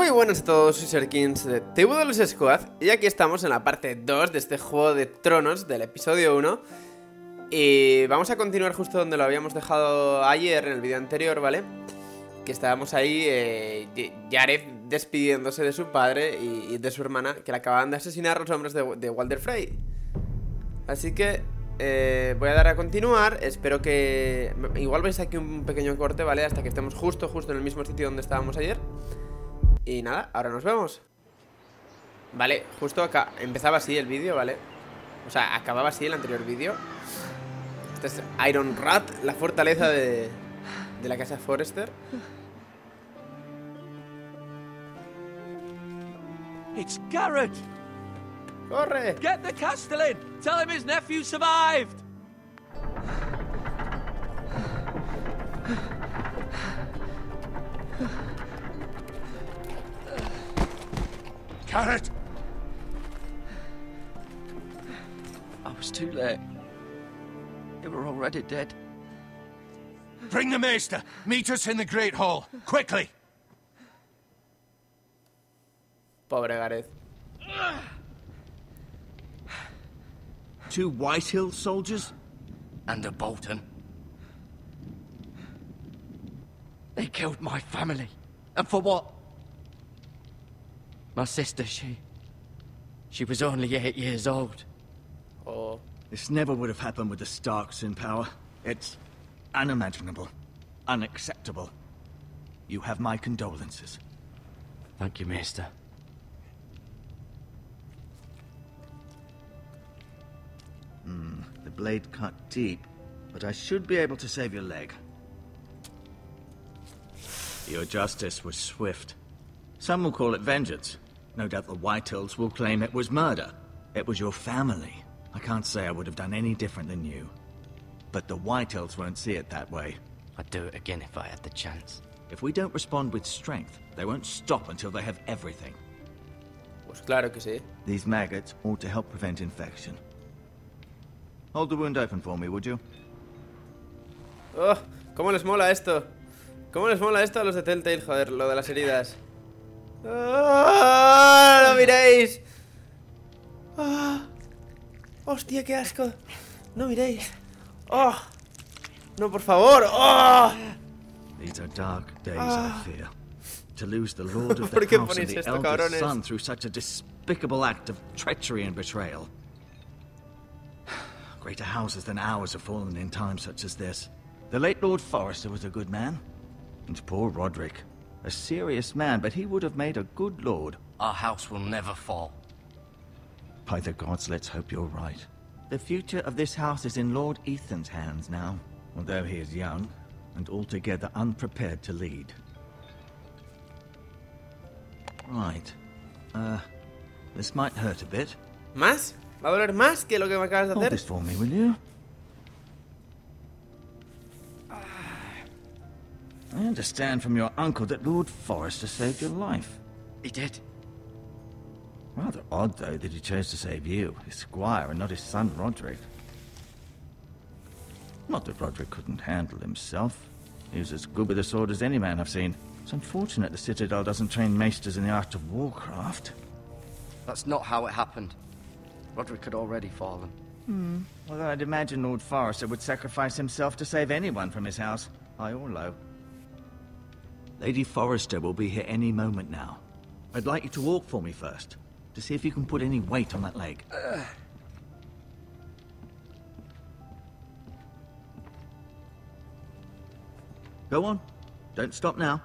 Muy buenas a todos, soy Serkins de TWS Squad y aquí estamos en la parte 2 de este Juego de Tronos del episodio 1. Y vamos a continuar justo donde lo habíamos dejado ayer en el vídeo anterior, ¿vale? Que estábamos ahí, Jared despidiéndose de su padre y de su hermana, que le acababan de asesinar los hombres de Walder Frey. Así que voy a dar a continuar. Espero que... Igual veis aquí un pequeño corte, ¿vale? Hasta que estemos justo en el mismo sitio donde estábamos ayer. Y nada, ahora nos vemos. Vale, justo acá empezaba así el vídeo, ¿vale? O sea, acababa así el anterior vídeo. Este es Iron Rat, la fortaleza de la casa Forrester. It's Garrett! ¡Corre! Get the Castellan! Tell him his nephew survived! Garrett! I was too late. They were already dead. Bring the Maester! Meet us in the Great Hall! Quickly! Pobre Gareth. 2 Whitehill soldiers? And a Bolton. They killed my family. And for what? My sister, she was only 8 years old. Oh. This never would have happened with the Starks in power. It's unimaginable. Unacceptable. You have my condolences. Thank you, Maester. The blade cut deep, but I should be able to save your leg. Your justice was swift. Some will call it vengeance. No doubt the Whitehills will claim it was murder. It was your family. I can't say I would have done any different than you. But the Whitehills won't see it that way. I'd do it again if I had the chance. If we don't respond with strength, they won't stop until they have everything. Pues claro que sí. These maggots ought to help prevent infection. Hold the wound open for me, would you? Oh, ¿cómo les mola esto? ¿Cómo les mola esto a los de Telltale, joder, lo de las heridas? ¡Oh, ¡no miréis! ¡Oh! ¡Hostia, qué asco! ¡No miréis! ¡Oh! ¡No, por favor! ¡Oh! These are dark days, I fear. To lose the lord of ¿Por the qué house and ponéis the esto, eldest cabrones? son through such a despicable act of treachery and betrayal. Greater houses than ours have fallen in times such as this. The late Lord Forrester was a good man. And poor Roderick. A serious man, but he would have made a good lord. Our house will never fall. By the gods, let's hope you're right. The future of this house is in Lord Ethan's hands now, although he is young and altogether unprepared to lead. Right. This might hurt a bit. ¿Más? ¿Va a doler más que lo que me acabas de Hold hacer? this for me, will you? I understand from your uncle that Lord Forrester saved your life. He did. Rather odd, though, that he chose to save you, his squire, and not his son Roderick. Not that Roderick couldn't handle himself. He was as good with a sword as any man I've seen. It's unfortunate the Citadel doesn't train maesters in the art of warcraft. That's not how it happened. Roderick had already fallen. Although I'd imagine Lord Forrester would sacrifice himself to save anyone from his house, high or low. Lady Forrester will be here any moment now. I'd like you to walk for me first, to see if you can put any weight on that leg. Go on. Don't stop now.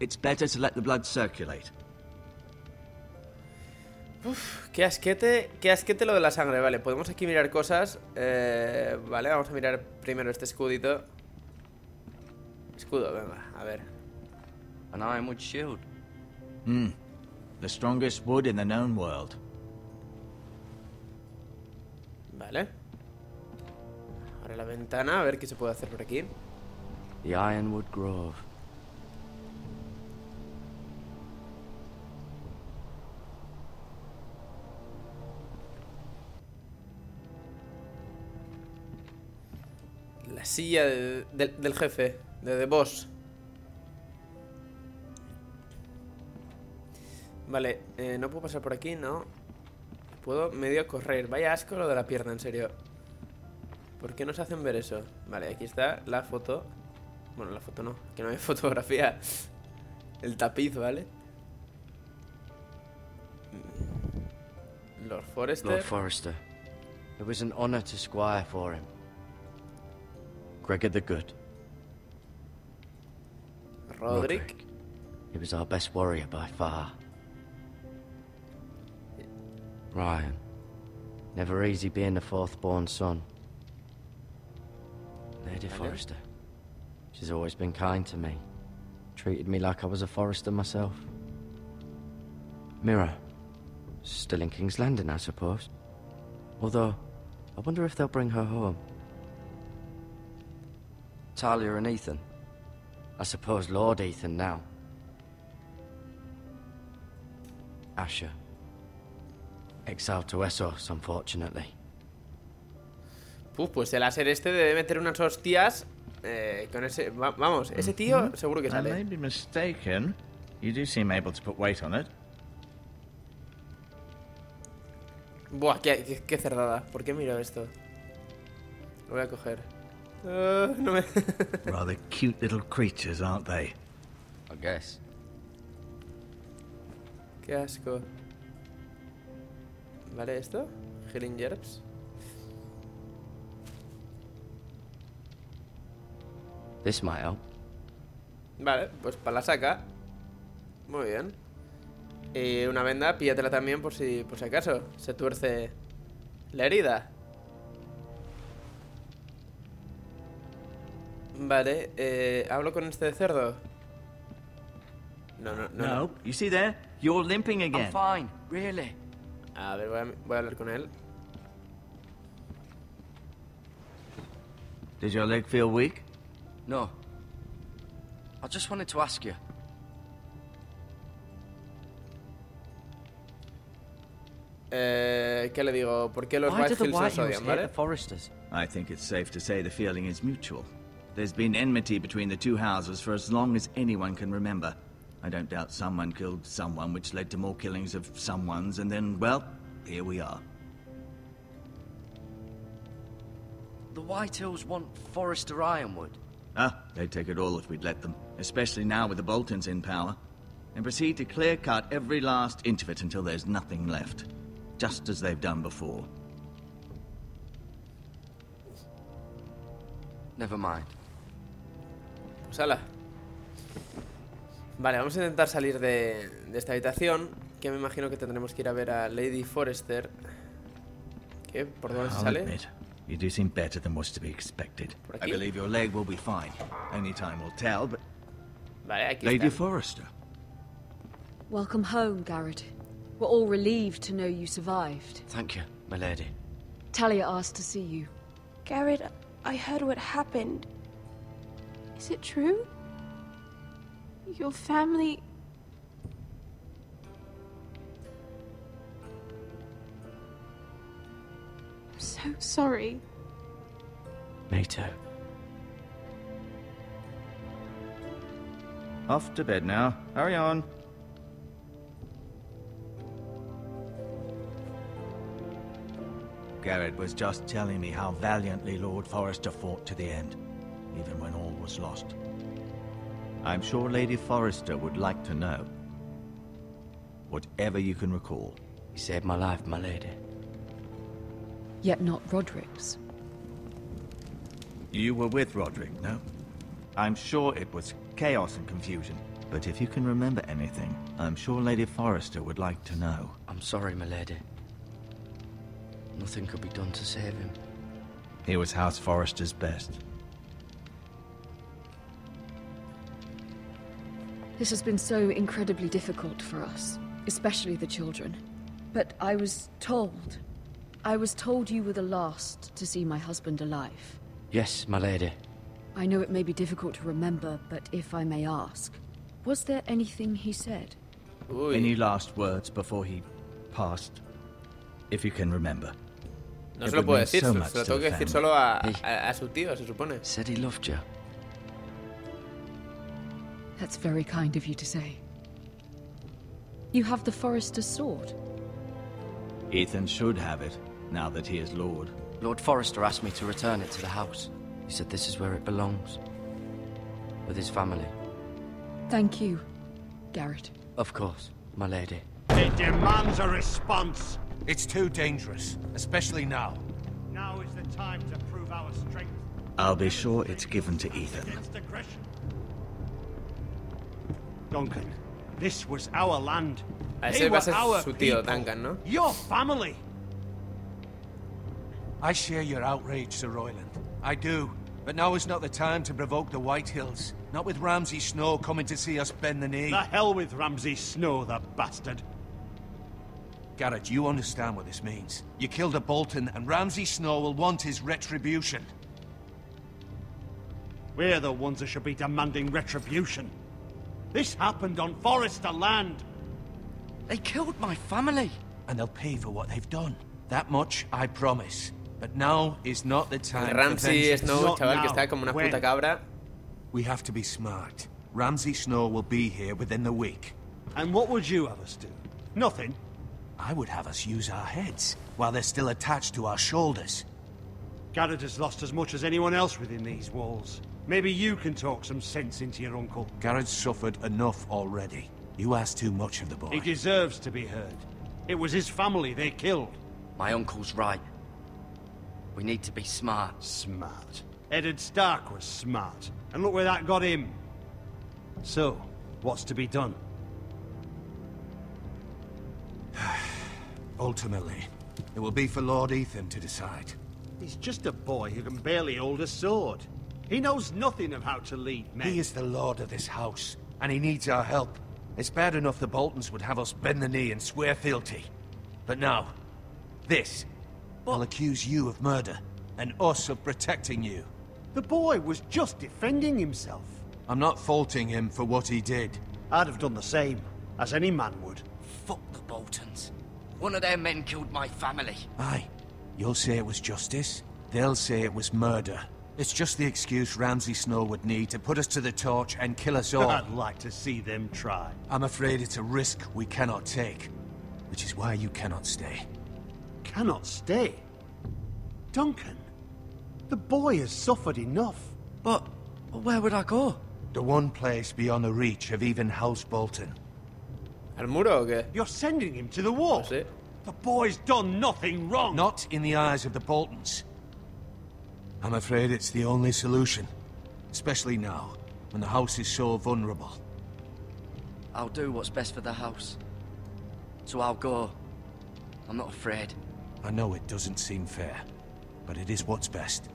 It's better to let the blood circulate. Uf, qué asquete lo de la sangre. Vale, podemos aquí mirar cosas. Vale, vamos a mirar primero este escudito. Escudo, venga, a ver. An ironwood shield. The strongest wood in the known world. Vale. Ahora la ventana, a ver qué se puede hacer por aquí. The Ironwood Grove. La silla del jefe, de The Boss. Vale, no puedo pasar por aquí, no. Puedo medio correr. Vaya asco lo de la pierna, en serio. ¿Por qué nos hacen ver eso? Vale, aquí está la foto. Bueno, la foto no, que no hay fotografía. El tapiz, ¿vale? Lord Forrester. Lord Forrester. It was an honor to squire for him. Gregor the Good. Roderick. He was our best warrior by far. Ryan. Never easy being the fourth-born son. Lady Forrester. She's always been kind to me. Treated me like I was a Forrester myself. Mirror. Still in King's Landing, I suppose. Although, I wonder if they'll bring her home. Talia and Ethan. I suppose Lord Ethan now. Asher. Exiled to Essos, unfortunately. Pues el láser este debe meter unas hostias con ese... vamos, ese tío seguro que I may sale. be mistaken. You do seem able to put weight on it. Buah, qué cerdada. ¿Por qué miro esto? Lo voy a coger. No me... Rather cute little creatures, aren't they? I guess. Qué asco. ¿Vale esto? Healing Herbs. This might help. Vale, pues para la saca. Muy bien. Y una venda, píllatela también por si acaso se tuerce la herida. Vale, ¿hablo con este cerdo? No. You see there? You're limping I'm again. fine, really. A ver, voy a hablar con él. Does your leg feel weak? No. I just wanted to ask you. ¿Qué le digo? ¿Por qué los Why do the Whitehills nos Whitehills odian, hate vale? the Forresters? I think it's safe to say the feeling is mutual. There's been enmity between the two houses for as long as anyone can remember. I don't doubt someone killed someone, which led to more killings of someones, and then, well, here we are. The Whitehills want Forrester Ironwood. Ah, they'd take it all if we'd let them, especially now with the Boltons in power, and proceed to clear-cut every last inch of it until there's nothing left, just as they've done before. Never mind. Pues ala. Vale, vamos a intentar salir de esta habitación, que me imagino que tendremos que ir a ver a Lady Forrester. ¿Qué? ¿Por dónde se I'll sale? admit, you do seem better than was to be expected. Por I aquí. believe your leg will be fine. Only time will tell, but... Vale, aquí Lady está. Forrester. Welcome home, Garrett. We're all relieved to know you survived. Thank you, my lady. Talia asked to see you. Garrett, I heard what happened. Is it true? Your family... I'm so sorry. Me too. Off to bed now. Hurry on. Garrett was just telling me how valiantly Lord Forrester fought to the end, even when all was lost. I'm sure Lady Forrester would like to know. Whatever you can recall. You saved my life, my lady. Yet not Roderick's. You were with Roderick, no? I'm sure it was chaos and confusion. But if you can remember anything, I'm sure Lady Forrester would like to know. I'm sorry, my lady. Nothing could be done to save him. He was House Forrester's best. This has been so incredibly difficult for us, especially the children. But I was told you were the last to see my husband alive. Yes, my lady. I know it may be difficult to remember, but if I may ask, was there anything he said? Uy. Any last words before he passed? If you can remember. No It se lo would puedo mean decir, so se much lo to tengo the que decir family. solo Hey. a su tío, se supone. Said he loved you. That's very kind of you to say. You have the Forester's sword. Ethan should have it, now that he is Lord. Lord Forrester asked me to return it to the house. He said this is where it belongs. With his family. Thank you, Garrett. Of course, my lady. It demands a response. It's too dangerous, especially now. Now is the time to prove our strength. I'll be sure it's given to Ethan. Against aggression. Duncan, this was our land. Ese va a ser su tío, Duncan, ¿no? Your family. I share your outrage, Sir Royland. I do. But now is not the time to provoke the Whitehills. Not with Ramsay Snow coming to see us bend the knee. The hell with Ramsay Snow, the bastard. Garrett, you understand what this means. You killed a Bolton, and Ramsay Snow will want his retribution. We're the ones that should be demanding retribution. This happened on Forrester land. They killed my family. And they'll pay for what they've done. That much, I promise. But now is not the time. Ramsay Snow, Not chaval, que now. está como una When? puta cabra. We have to be smart. Ramsay Snow will be here within the week. And what would you have us do? Nothing. I would have us use our heads, while they're still attached to our shoulders. Garrett has lost as much as anyone else within these walls. Maybe you can talk some sense into your uncle. Garrett's suffered enough already. You ask too much of the boy. He deserves to be heard. It was his family they killed. My uncle's right. We need to be smart. Smart. Eddard Stark was smart. And look where that got him. So, what's to be done? Ultimately, it will be for Lord Ethan to decide. He's just a boy who can barely hold a sword. He knows nothing of how to lead men. He is the lord of this house, and he needs our help. It's bad enough the Boltons would have us bend the knee and swear fealty. But now, this will accuse you of murder, and us of protecting you. The boy was just defending himself. I'm not faulting him for what he did. I'd have done the same, as any man would. Fuck the Boltons. One of their men killed my family. Aye. You'll say it was justice. They'll say it was murder. It's just the excuse Ramsay Snow would need to put us to the torch and kill us all. I'd like to see them try. I'm afraid it's a risk we cannot take. Which is why you cannot stay. Cannot stay? Duncan, the boy has suffered enough. But where would I go? The one place beyond the reach of even House Bolton. ¿Al muro o qué? You're sending him to the wall. No sé. The boy's done nothing wrong. Not in the eyes of the Boltons. I'm afraid it's the only solution. Especially now, when the house is so vulnerable. I'll do what's best for the house. So I'll go. I'm not afraid. I know it doesn't seem fair, but it is what's best.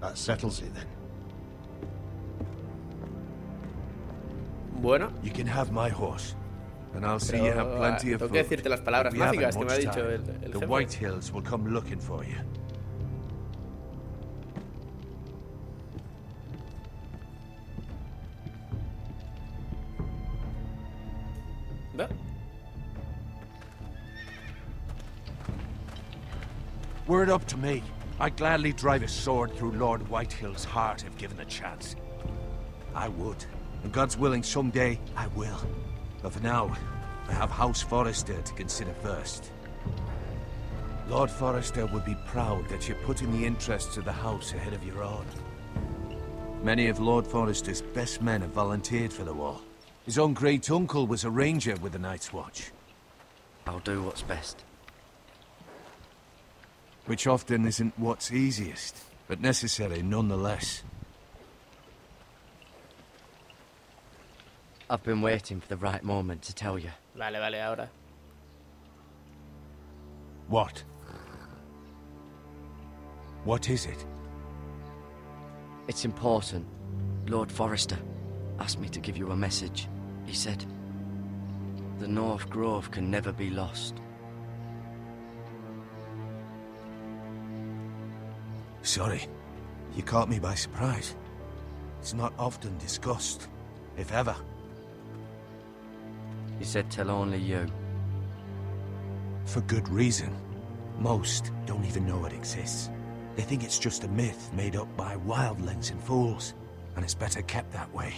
That settles it then. Bueno, You can have my horse, and I'll see pero you have plenty of tengo food. que decirte las palabras We haven't mágicas que me ha much dicho time. el The jefe. Whitehills will come looking for you. ¿Ve? Were it up to me, I'd gladly drive a sword through Lord Whitehill's heart if given the chance. I would. And God's willing, someday I will. But for now, I have House Forrester to consider first. Lord Forrester would be proud that you're putting the interests of the house ahead of your own. Many of Lord Forrester's best men have volunteered for the war. His own great-uncle was a ranger with the Night's Watch. I'll do what's best. Which often isn't what's easiest, but necessary nonetheless. I've been waiting for the right moment to tell you. Vale, vale, ahora. What? What is it? It's important. Lord Forrester asked me to give you a message. He said, the North Grove can never be lost. Sorry, you caught me by surprise. It's not often discussed, if ever. He said tell only you. For good reason. Most don't even know it exists. They think it's just a myth made up by wildlings and fools, and it's better kept that way.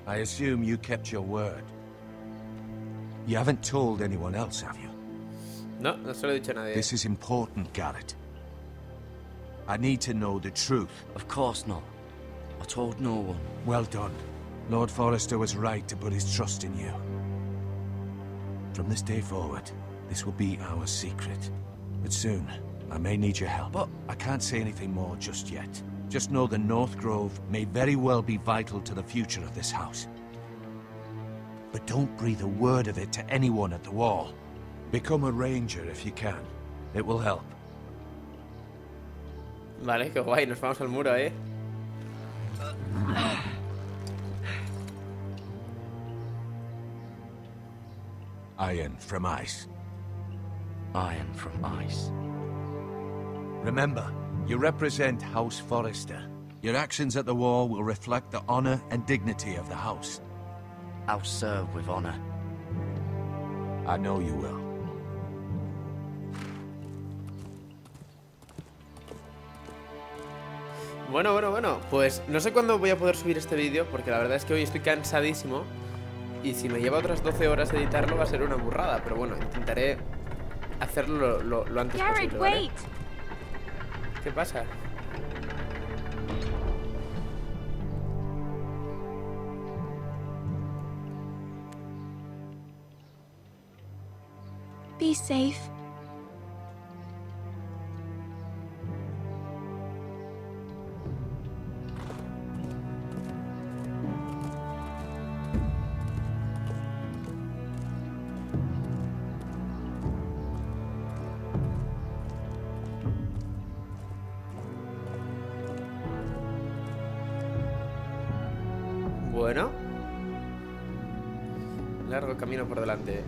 I assume you kept your word. You haven't told anyone else, have you? No, no se lo he dicho a nadie. This is important, Garrett. I need to know the truth. Of course not. I told no one. Well done. Lord Forrester was right to put his trust in you. From this day forward, this will be our secret. But soon, I may need your help. But I can't say anything more just yet. Just know the North Grove may very well be vital to the future of this house. But don't breathe a word of it to anyone at the wall. Become a ranger if you can. It will help. Vale, qué guay, nos vamos al muro, ¿eh? Iron from ice. Iron from ice. Remember, you represent House Forrester. Your actions at the wall will reflect the honor and dignity of the house. I'll serve with honor. I know you will. Bueno, pues no sé cuándo voy a poder subir este vídeo, porque la verdad es que hoy estoy cansadísimo. Y si me lleva otras 12 horas editarlo va a ser una burrada. Pero bueno, intentaré hacerlo lo antes posible, ¿vale? ¿Qué pasa? Be safe. Bueno. Largo camino por delante.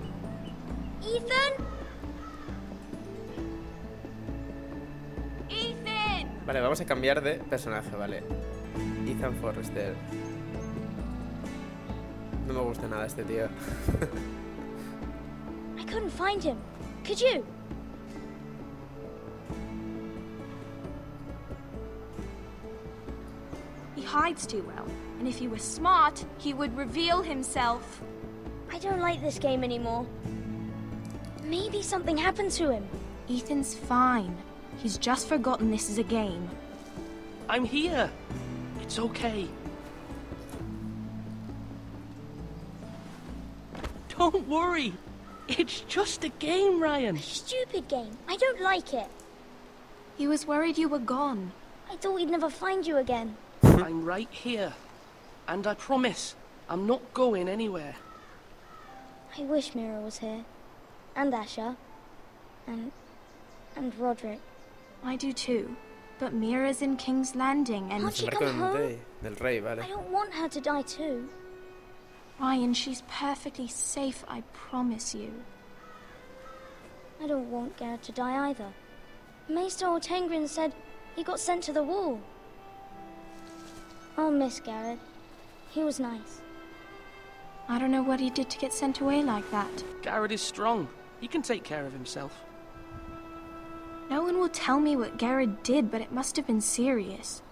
Ethan? Ethan! Vale, vamos a cambiar de personaje, vale. Ethan Forrester. No me gusta nada este tío. I couldn't find him. Could you? He hides too well, and if he were smart, he would reveal himself. I don't like this game anymore. Maybe something happened to him. Ethan's fine. He's just forgotten this is a game. I'm here. It's okay. Don't worry. It's just a game, Ryan. A stupid game. I don't like it. He was worried you were gone. I thought we'd never find you again. I'm right here. And I promise, I'm not going anywhere. I wish Mira was here. And Asher. And Roderick. I do too. But Mira's in King's Landing and... Can't she come home? Del rey, vale. I don't want her to die too. Ryan, she's perfectly safe, I promise you. I don't want Garrett to die either. Maester Ortengrin said he got sent to the wall. I'll miss Garrett. He was nice. I don't know what he did to get sent away like that. Garrett is strong. He can take care of himself. No one will tell me what Garrett did, but it must have been serious.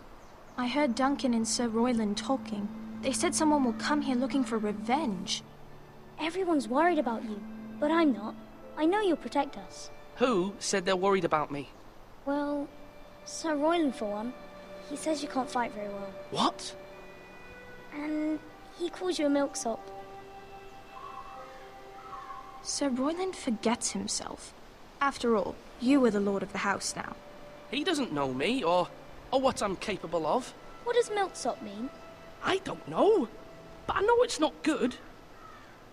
I heard Duncan and Sir Royland talking. They said someone will come here looking for revenge. Everyone's worried about you, but I'm not. I know you'll protect us. Who said they're worried about me? Well, Sir Royland for one. He says you can't fight very well. What? And he calls you a milksop. Sir Royland forgets himself. After all, you are the lord of the house now. He doesn't know me or what I'm capable of. What does milksop mean? I don't know, but I know it's not good.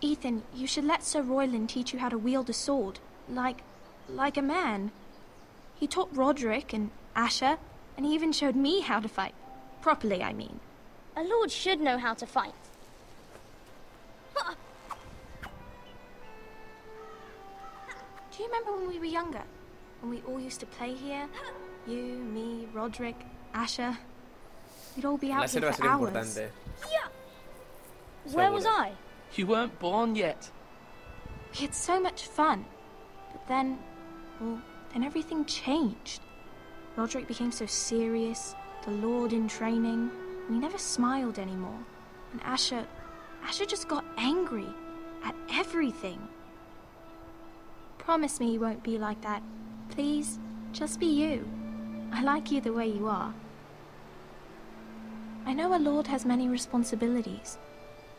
Ethan, you should let Sir Royland teach you how to wield a sword, like a man. He taught Roderick and Asher, and he even showed me how to fight. Properly, I mean. A lord should know how to fight. Do you remember when we were younger? When we all used to play here? You, me, Roderick, Asher. We'd all be out here for hours. Yeah. Where was I? You weren't born yet. We had so much fun. But then, well, then everything changed. Roderick became so serious, the Lord in training, and he never smiled anymore. And Asher just got angry at everything. Promise me you won't be like that. Please, just be you. I like you the way you are. I know a lord has many responsibilities,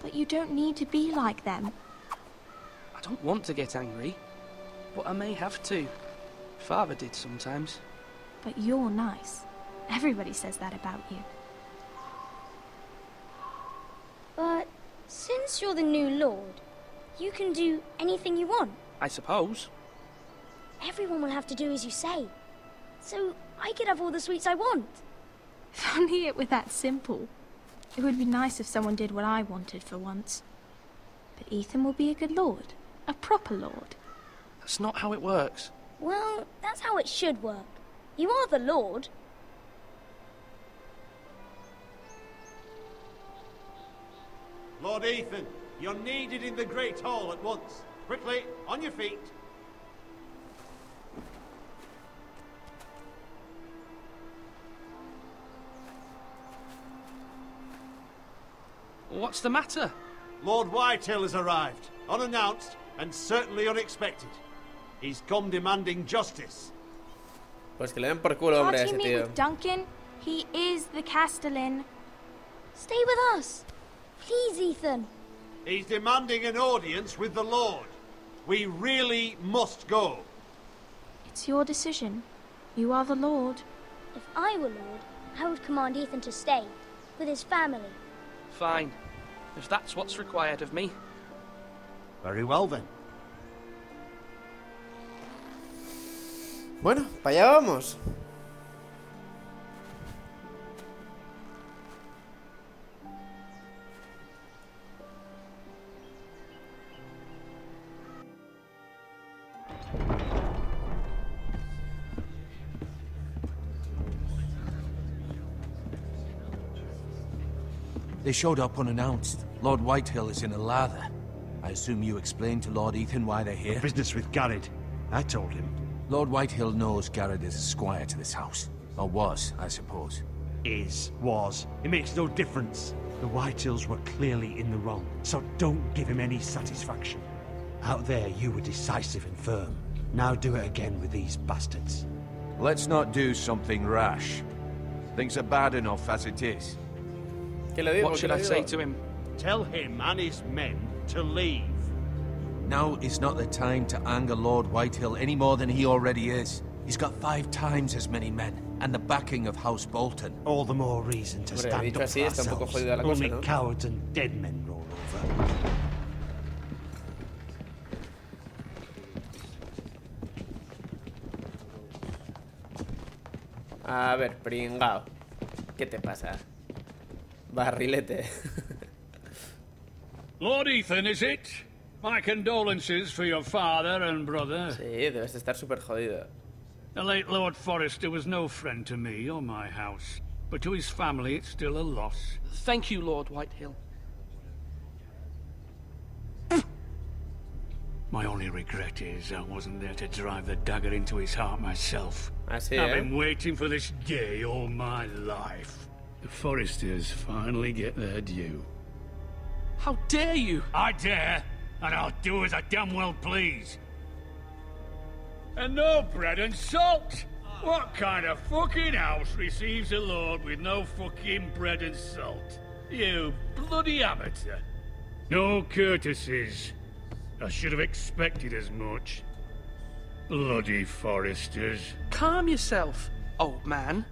but you don't need to be like them. I don't want to get angry, but I may have to. Father did sometimes. But you're nice. Everybody says that about you. But since you're the new lord, you can do anything you want. I suppose. Everyone will have to do as you say. So I could have all the sweets I want. If only it were that simple. It would be nice if someone did what I wanted for once. But Ethan will be a good lord. A proper lord. That's not how it works. Well, that's how it should work. You are the lord. Lord Ethan, you're needed in the Great Hall at once. Quickly, on your feet. What's the matter? Lord Whitehill has arrived, unannounced and certainly unexpected. He's come demanding justice. Pues que le den por culo, hombre, a Can't ese you meet tío. with Duncan? He is the Castellan. Stay with us. Please, Ethan. He's demanding an audience with the Lord. We really must go. It's your decision. You are the lord. If I were lord, I would command Ethan to stay with his family. Fine. If that's what's required of me. Very well then. Bueno, para allá vamos. They showed up unannounced. Lord Whitehill is in a lather. I assume you explained to Lord Ethan why they're here? Business with Garrett. I told him. Lord Whitehill knows Garrett is a squire to this house. Or was, I suppose. Was. It makes no difference. The Whitehills were clearly in the wrong, so don't give him any satisfaction. Out there, you were decisive and firm. Now do it again with these bastards. Let's not do something rash. Things are bad enough as it is. ¿Qué le digo? What ¿Qué should le I digo? say to him? Tell him and his men to leave. Now is not the time to anger Lord Whitehill any more than he already is. He's got 5 times as many men, and the backing of House Bolton. All the more reason to Hombre, stand dicho up así, for está un poco ourselves. jodida la cosa, Only ¿no? cowards and dead men roll over. A ver, pringao. ¿Qué te pasa? Barrilete. Lord Ethan, is it? My condolences for your father and brother. Sí, debes de estar súper jodido. The late Lord Forrester was no friend to me or my house, but to his family it's still a loss. Thank you, Lord Whitehill. My only regret is I wasn't there to drive the dagger into his heart myself. Así, I've ¿eh? been waiting for this day all my life. The Forresters finally get their due. How dare you? I dare, and I'll do as I damn well please. And no bread and salt! What kind of fucking house receives a lord with no fucking bread and salt? You bloody amateur. No courtesies. I should have expected as much. Bloody Forresters. Calm yourself, old man.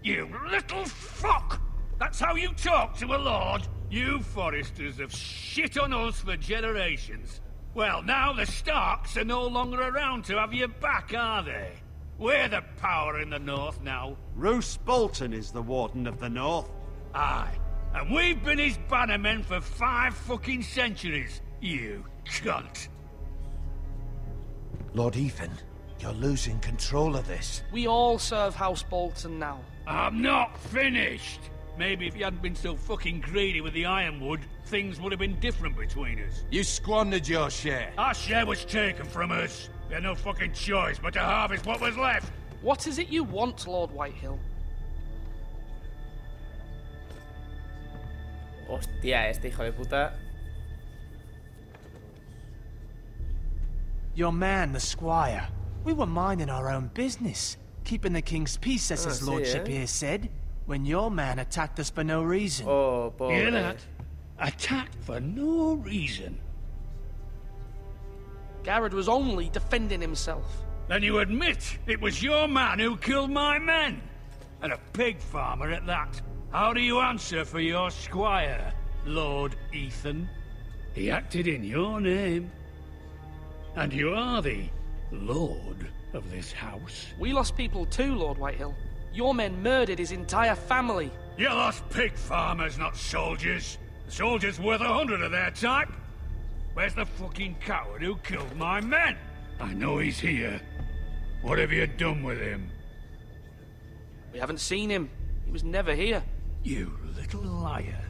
You little fuck! That's how you talk to a lord? You Forresters have shit on us for generations. Well, now the Starks are no longer around to have you back, are they? We're the power in the north now. Roose Bolton is the Warden of the North. Aye. And we've been his bannermen for 5 fucking centuries. You cunt. Lord Ethan, you're losing control of this. We all serve House Bolton now. I'm not finished. Maybe if you hadn't been so fucking greedy with the ironwood, things would have been different between us. You squandered your share. Our share was taken from us. We had no fucking choice but to harvest what was left. What is it you want, Lord Whitehill? Hostia, este hijo de puta. Your man, the squire. We were minding our own business, keeping the king's peace, as his lordship here said, when your man attacked us for no reason. Oh, pobre. Hear that? Attacked for no reason. Garrod was only defending himself. Then you admit it was your man who killed my men? And a pig farmer at that. How do you answer for your squire, Lord Ethan? He acted in your name. And you are the lord of this house. We lost people too, Lord Whitehill. Your men murdered his entire family. You lost pig farmers, not soldiers. The soldiers worth 100 of their type. Where's the fucking coward who killed my men? I know he's here. What have you done with him? We haven't seen him. He was never here. You little liar.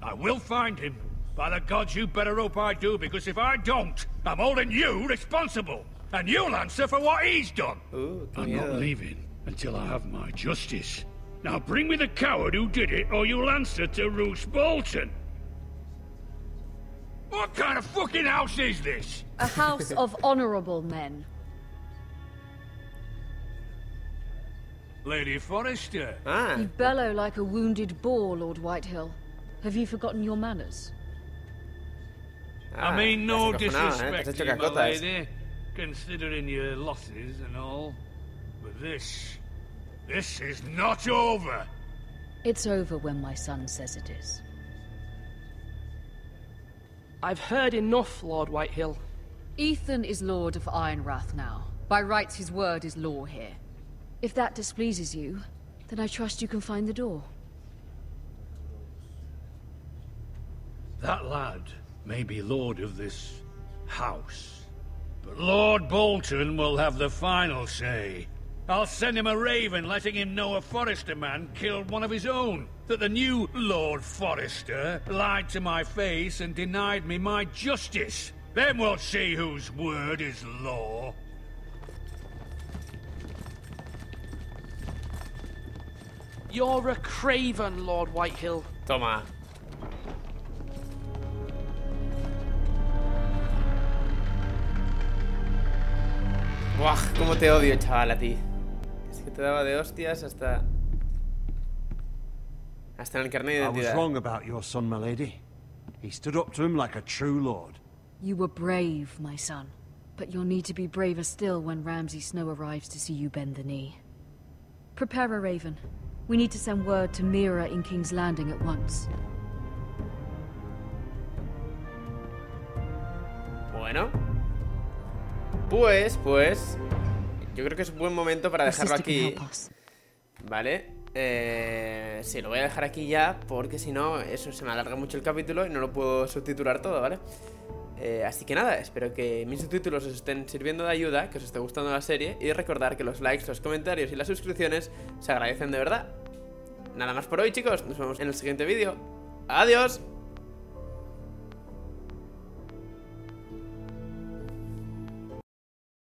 I will find him. By the gods, you better hope I do, because if I don't, I'm holding you responsible. And you'll answer for what he's done. Ooh, I'm not leaving until I have my justice. Now bring me the coward who did it, or you'll answer to Roose Bolton. What kind of fucking house is this? A house of honorable men. Lady Forrester. Ah, You bellow like a wounded boar, Lord Whitehill. Have you forgotten your manners? I mean, no te has acojonado, disrespect te has to hecho you, my cacotas. lady, considering your losses and all. But this is not over. It's over when my son says it is. I've heard enough, Lord Whitehill. Ethan is Lord of Ironrath now. By rights, his word is law here. If that displeases you, then I trust you can find the door. That lad may be lord of this house, but Lord Bolton will have the final say. I'll send him a raven letting him know a Forrester man killed one of his own, that the new Lord Forrester lied to my face and denied me my justice. Then we'll see whose word is law. You're a craven, Lord Whitehill. toma. Buah, cómo te odio, chaval, a ti. Es que te daba de hostias hasta en el carnet de I was identidad. wrong about your son, my lady. He stood up to him like a true lord. You were brave, my son. But you'll need to be braver still when Ramsay Snow arrives to see you bend the knee. Prepare a raven. We need to send word to Mira in King's Landing at once. Bueno. Pues... Yo creo que es buen momento para dejarlo aquí. ¿Vale? Sí, lo voy a dejar aquí ya, porque si no, eso se me alarga mucho el capítulo y no lo puedo subtitular todo, ¿vale? Así que nada, espero que mis subtítulos os estén sirviendo de ayuda, que os esté gustando la serie, y recordar que los likes, los comentarios y las suscripciones se agradecen de verdad. Nada más por hoy, chicos, nos vemos en el siguiente vídeo. ¡Adiós!